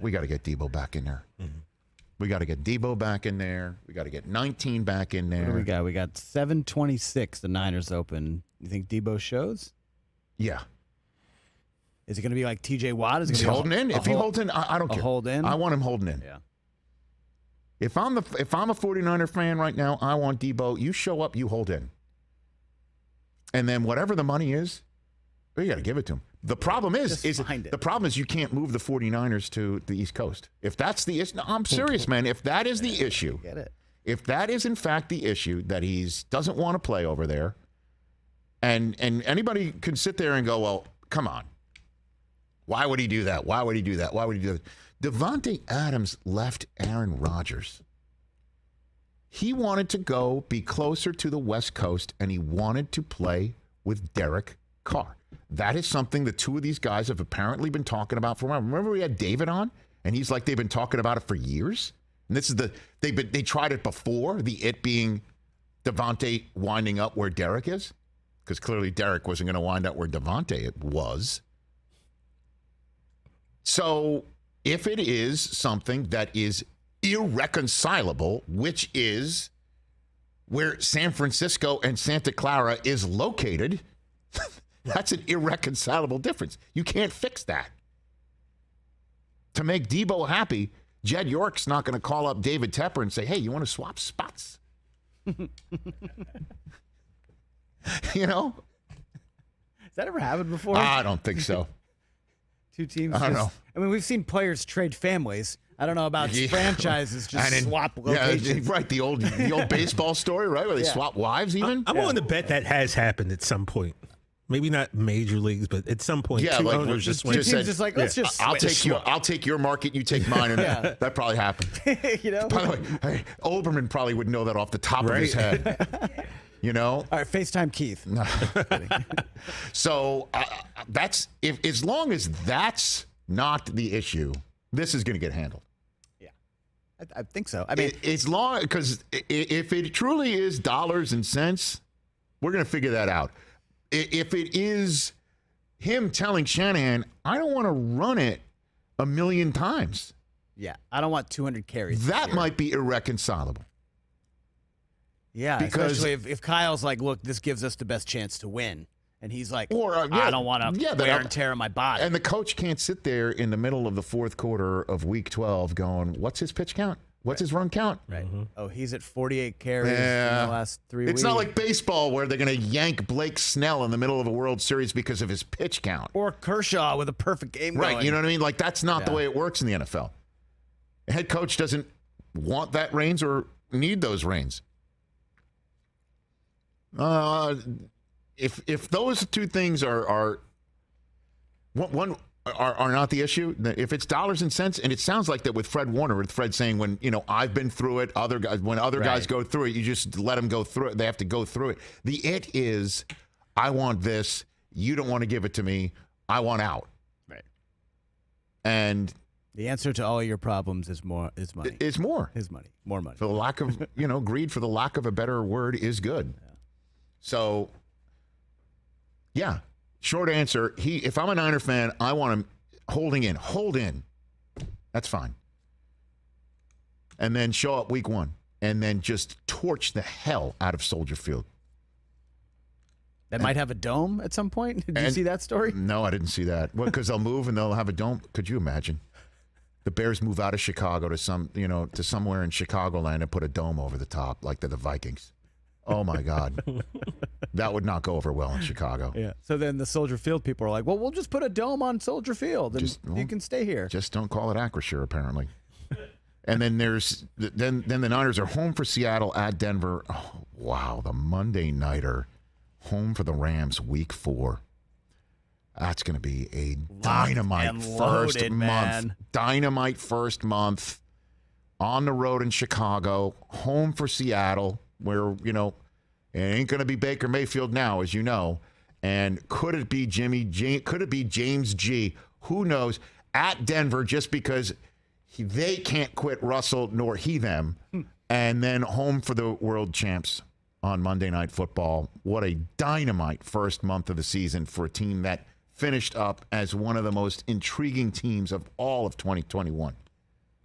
We got to get Deebo back in there. Mm-hmm. We got to get Deebo back in there. We got to get 19 back in there. What do we got? We got 7:26. The Niners open. You think Deebo shows? Yeah. Is it going to be like T.J. Watt? Is it He's gonna be holding in. If he holds in, I don't care. Hold in? I want him holding in. Yeah. If I'm a 49er fan right now, I want Deebo. You show up, you hold in. And then whatever the money is, you got to give it to him. The problem is you can't move the 49ers to the East Coast. If that's the issue, no, I'm serious, man. If that is the issue, Get it. if that is in fact the issue that he doesn't want to play over there, and anybody can sit there and go, well, come on. Why would he do that? Why would he do that? Why would he do that? Devontae Adams left Aaron Rodgers. He wanted to go be closer to the West Coast, and he wanted to play with Derek Carr. That is something the two of these guys have apparently been talking about for a while. Remember we had David on, and he's like they've been talking about it for years. And this is they tried it before, the it being Devontae winding up where Derek is, because clearly Derek wasn't going to wind up where Devontae was. So if it is something that is irreconcilable, which is where San Francisco and Santa Clara is located, that's an irreconcilable difference. You can't fix that. To make Deebo happy, Jed York's not going to call up David Tepper and say, hey, you want to swap spots? You know? Has that ever happened before? I don't think so. Two teams. I don't know. I mean, we've seen players trade families. I don't know about franchises just swap locations. Yeah, right. The old baseball story, right? Where they swap wives even? I'm willing to bet that has happened at some point. Maybe not major leagues, but at some point, yeah, two like owners just said, like, let's just switch. I'll take your market, you take mine, and that probably happened. You know. By the way, hey, Olbermann probably would know that off the top of his head. You know. All right, FaceTime Keith. No. So that's as long as that's not the issue, this is going to get handled. Yeah, I think so. I mean, as long because if it truly is dollars and cents, we're going to figure that out. If it is him telling Shanahan, I don't want to run it a million times. Yeah, I don't want 200 carries. That might be irreconcilable. Yeah, because especially if Kyle's like, look, this gives us the best chance to win. And he's like, I don't want to wear and tear on my body. And the coach can't sit there in the middle of the fourth quarter of week 12 going, what's his pitch count? What's his run count? Right. Mm-hmm. Oh, he's at 48 carries in the last 3 weeks. It's not like baseball where they're going to yank Blake Snell in the middle of a World Series because of his pitch count. Or Kershaw with a perfect game right, going. You know what I mean? Like, that's not the way it works in the NFL. The head coach doesn't want that reins or need those reins. If those two things are not the issue, if it's dollars and cents, and it sounds like that with Fred Warner, with Fred saying when I've been through it, when other guys go through it, you just let them go through it. They have to go through it. The it is, I want this. You don't want to give it to me. I want out. Right. And the answer to all your problems is money. It's more. Is money. More money. For the lack of greed, for the lack of a better word, is good. Yeah. So, yeah. Short answer, if I'm a Niner fan, I want him holding in. Hold in. That's fine. And then show up week 1. And then just torch the hell out of Soldier Field. That might have a dome at some point? Did you see that story? No, I didn't see that. Well, because they'll move and they'll have a dome. Could you imagine? The Bears move out of Chicago to somewhere in Chicagoland and put a dome over the top like they're the Vikings. Oh, my God. That would not go over well in Chicago. Yeah. So then the Soldier Field people are like, well, we'll just put a dome on Soldier Field and you can stay here. Just don't call it Acrisure, apparently. And then then the Niners are home for Seattle at Denver. Oh, wow. The Monday Nighter. Home for the Rams week 4. That's going to be a dynamite first month. Dynamite first month. On the road in Chicago. Home for Seattle. Where, it ain't going to be Baker Mayfield now, as you know. And could it be could it be James G? Who knows? At Denver, just because they can't quit Russell, nor he them. And then home for the world champs on Monday Night Football. What a dynamite first month of the season for a team that finished up as one of the most intriguing teams of all of 2021.